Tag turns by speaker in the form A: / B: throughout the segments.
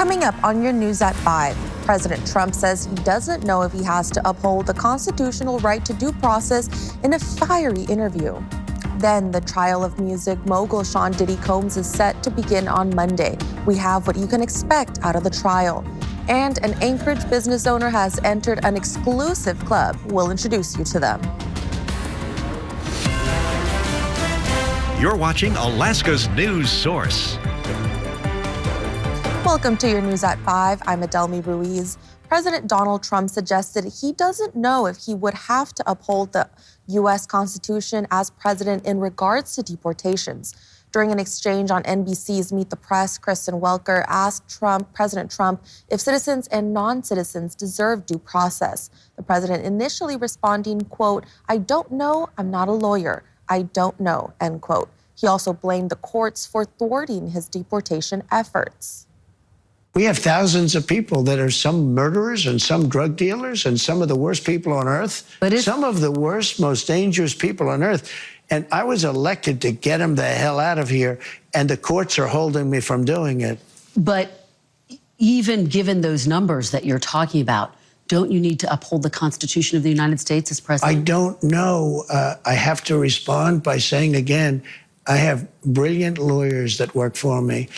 A: Coming up on your News at 5, President Trump says he doesn't know if he has to uphold the constitutional right to due process in a fiery interview. Then the trial of music mogul Sean Diddy Combs is set to begin on Monday. We have what you can expect out of the trial. And an Anchorage business owner has entered an exclusive club. We'll introduce you to them.
B: You're watching Alaska's news source.
A: Welcome to your News at 5. I'm Adelmi Ruiz. President Donald Trump suggested he doesn't know if he would have to uphold the U.S. Constitution as president in regards to deportations. During an exchange on NBC's Meet the Press, Kristen Welker asked President Trump if citizens and non-citizens deserve due process. The president initially responding, quote, "I don't know, I'm not a lawyer. I don't know," end quote. He also blamed the courts for thwarting his deportation efforts.
C: We have thousands of people that are some murderers and some drug dealers and some of the worst people on earth, some of the worst, most dangerous people on earth. And I was elected to get them the hell out of here, and the courts are holding me from doing it.
D: But even given those numbers that you're talking about, don't you need to uphold the Constitution of the United States as president?
C: I don't know. I have to respond by saying again, I have brilliant lawyers that work for me,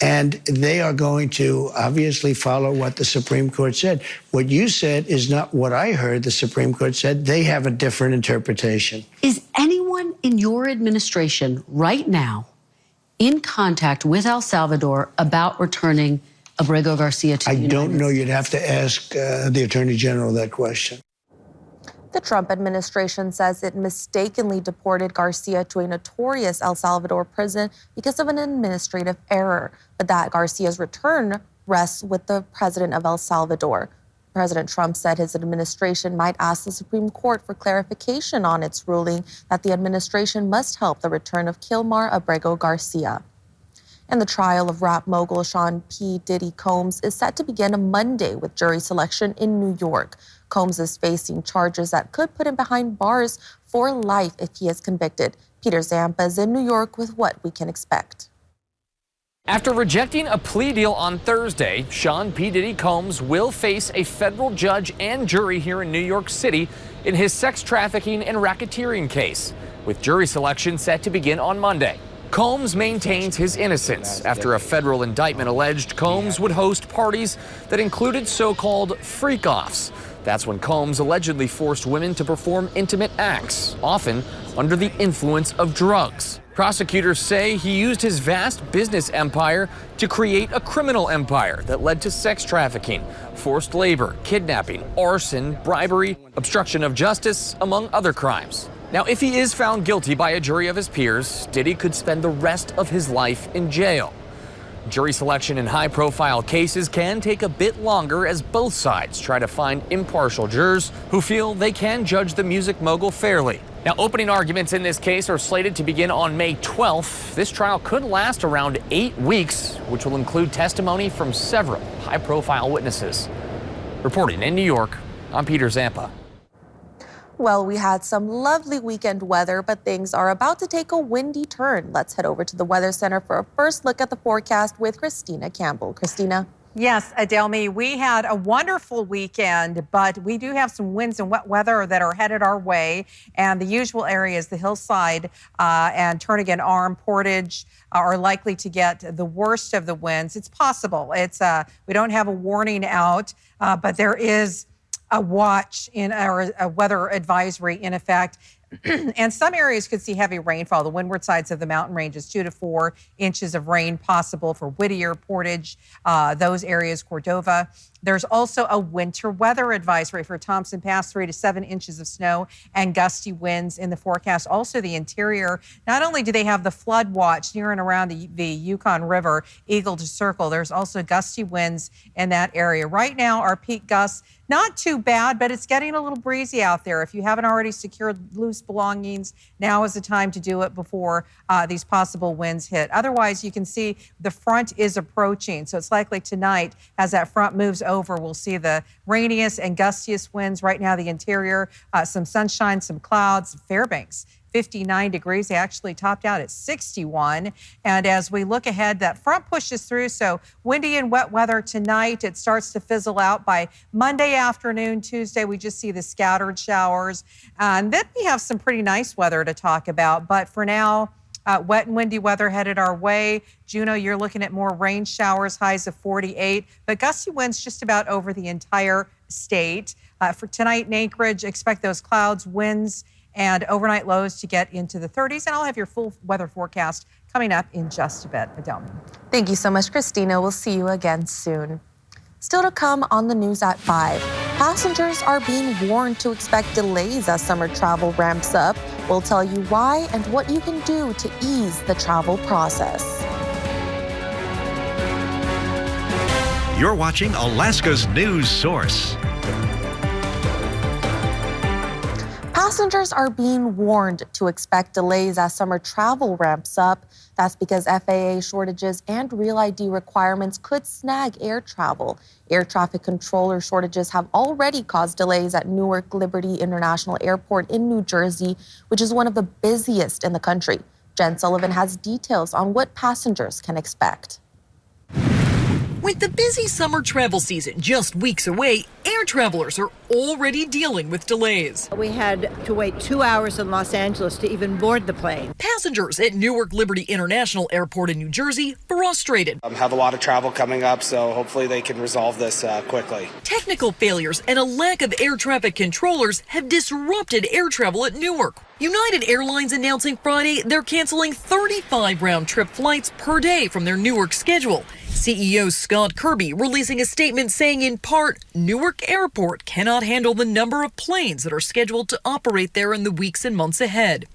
C: and they are going to obviously follow what the Supreme Court said. What you said is not what I heard the Supreme Court said. They have a different interpretation.
D: Is anyone in your administration right now in contact with El Salvador about returning Abrego Garcia to the United States?
C: I don't know. You'd have to ask the Attorney General that question.
A: The Trump administration says it mistakenly deported Garcia to a notorious El Salvador prison because of an administrative error, but that Garcia's return rests with the president of El Salvador. President Trump said his administration might ask the Supreme Court for clarification on its ruling that the administration must help the return of Kilmar Abrego Garcia. And the trial of rap mogul Sean P. Diddy Combs is set to begin on Monday with jury selection in New York. Combs is facing charges that could put him behind bars for life if he is convicted. Peter Zampa is in New York with what we can expect.
E: After rejecting a plea deal on Thursday, Sean P. Diddy Combs will face a federal judge and jury here in New York City in his sex trafficking and racketeering case, with jury selection set to begin on Monday. Combs maintains his innocence after a federal indictment alleged Combs would host parties that included so-called freak-offs. That's when Combs allegedly forced women to perform intimate acts, often under the influence of drugs. Prosecutors say he used his vast business empire to create a criminal empire that led to sex trafficking, forced labor, kidnapping, arson, bribery, obstruction of justice, among other crimes. Now, if he is found guilty by a jury of his peers, Diddy could spend the rest of his life in jail. Jury selection in high-profile cases can take a bit longer as both sides try to find impartial jurors who feel they can judge the music mogul fairly. Now, opening arguments in this case are slated to begin on May 12th. This trial could last around 8 weeks, which will include testimony from several high-profile witnesses. Reporting in New York, I'm Peter Zampa.
A: Well, we had some lovely weekend weather, but things are about to take a windy turn. Let's head over to the Weather Center for a first look at the forecast with Christina Campbell. Christina?
F: Yes, Adelmi, we had a wonderful weekend, but we do have some winds and wet weather that are headed our way. And the usual areas, the hillside and Turnagain Arm, Portage, are likely to get the worst of the winds. It's possible. We don't have a warning out, but there is a watch in a weather advisory in effect. And some areas could see heavy rainfall. The windward sides of the mountain ranges 2 to 4 inches of rain possible for Whittier, Portage, those areas, Cordova. There's also a winter weather advisory for Thompson Pass, 3 to 7 inches of snow and gusty winds in the forecast. Also the interior, not only do they have the flood watch near and around the Yukon River, Eagle to Circle, there's also gusty winds in that area. Right now, our peak gusts, not too bad, but it's getting a little breezy out there. If you haven't already secured loose belongings, now is the time to do it before these possible winds hit. Otherwise, you can see the front is approaching. So it's likely tonight, as that front moves over, we'll see the rainiest and gustiest winds. Right now, the interior, some sunshine, some clouds. Fairbanks 59 degrees. They actually topped out at 61. And as we look ahead, that front pushes through. So windy and wet weather tonight. It starts to fizzle out by Monday afternoon. Tuesday, we just see the scattered showers. And then we have some pretty nice weather to talk about. But for now, wet and windy weather headed our way. Juneau, you're looking at more rain showers, highs of 48, but gusty winds just about over the entire state. For tonight in Anchorage, expect those clouds, winds, and overnight lows to get into the 30s. And I'll have your full weather forecast coming up in just a bit. Adelmi.
A: Thank you so much, Christina. We'll see you again soon. Still to come on the news at 5. Passengers are being warned to expect delays as summer travel ramps up. We'll tell you why and what you can do to ease the travel process.
B: You're watching Alaska's news source.
A: Passengers are being warned to expect delays as summer travel ramps up. That's because FAA shortages and Real ID requirements could snag air travel. Air traffic controller shortages have already caused delays at Newark Liberty International Airport in New Jersey, which is one of the busiest in the country. Jen Sullivan has details on what passengers can expect.
G: With the busy summer travel season just weeks away, air travelers are already dealing with delays.
H: We had to wait 2 hours in Los Angeles to even board the plane.
G: Passengers at Newark Liberty International Airport in New Jersey frustrated.
I: Have a lot of travel coming up, so hopefully they can resolve this quickly.
G: Technical failures and a lack of air traffic controllers have disrupted air travel at Newark. United Airlines announcing Friday they're canceling 35 round-trip flights per day from their Newark schedule. CEO Scott Kirby releasing a statement saying in part, Newark Airport cannot handle the number of planes that are scheduled to operate there in the weeks and months ahead.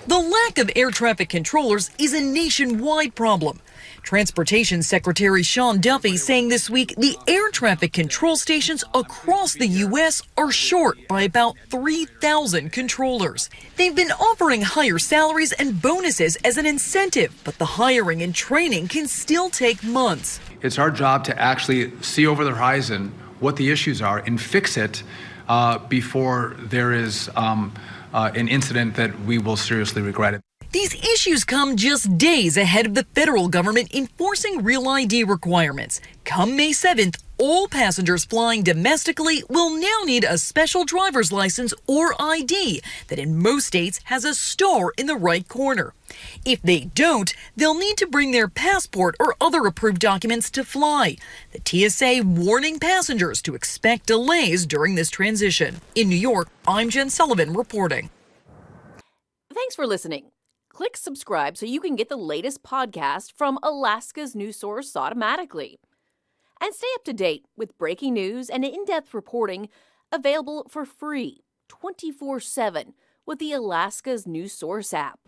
G: The lack of air traffic controllers is a nationwide problem. Transportation Secretary Sean Duffy saying this week the air traffic control stations across the U.S. are short by about 3,000 controllers. They've been offering higher salaries and bonuses as an incentive, but the hiring and training can still take months.
J: It's our job to actually see over the horizon what the issues are and fix it before there is an incident that we will seriously regret it.
G: These issues come just days ahead of the federal government enforcing Real ID requirements. Come May 7th, all passengers flying domestically will now need a special driver's license or ID that in most states has a star in the right corner. If they don't, they'll need to bring their passport or other approved documents to fly. The TSA warning passengers to expect delays during this transition. In New York, I'm Jen Sullivan reporting.
K: Thanks for listening. Click subscribe so you can get the latest podcast from Alaska's news source automatically. And stay up to date with breaking news and in-depth reporting available for free 24/7 with the Alaska's news source app.